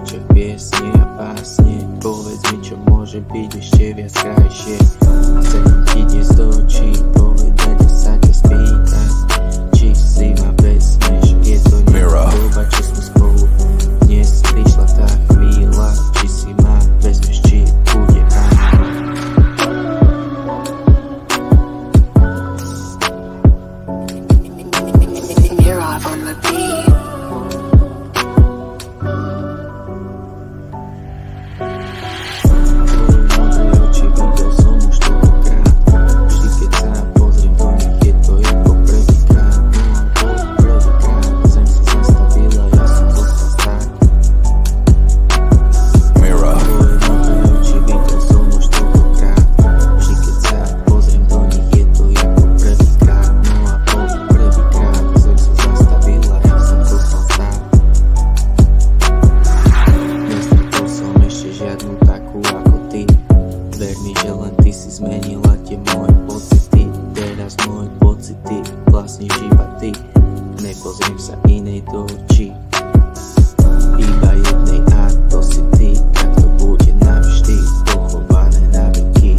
očiach piesne a básne. Povedz mi, čo môže byť ešte viac krajšie. Chcem ti dnes do očí povedať a sa ťa spýtať, či si ma vezmeš. Je to doba, čo sme spolu. Dnes prišla tá chvíľa, či si ma vezmeš, či bude áno. Mira on the beat. Ver mi, že len ty si zmenila tie moje pocity. Teraz moje pocity vlastníš iba ty. Nepozriem sa inej do očí, iba jednej a to si ty. Tak to bude navždy pochované na veky.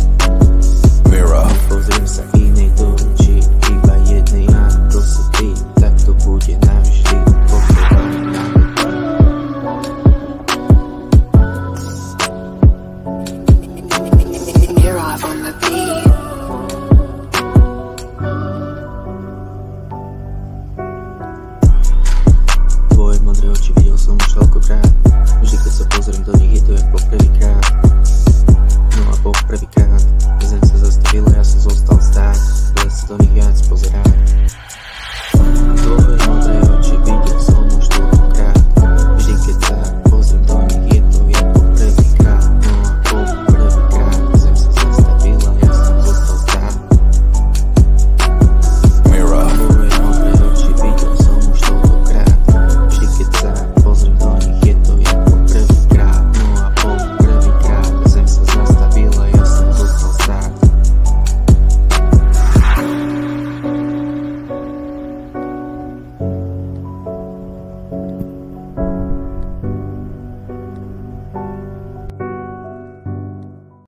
Nepozriem sa inej do očí, iba jednej a to si ty. Tak to bude navždy pochované na veky. On the beat. Tvoje modré oči videl som už toľkokrát.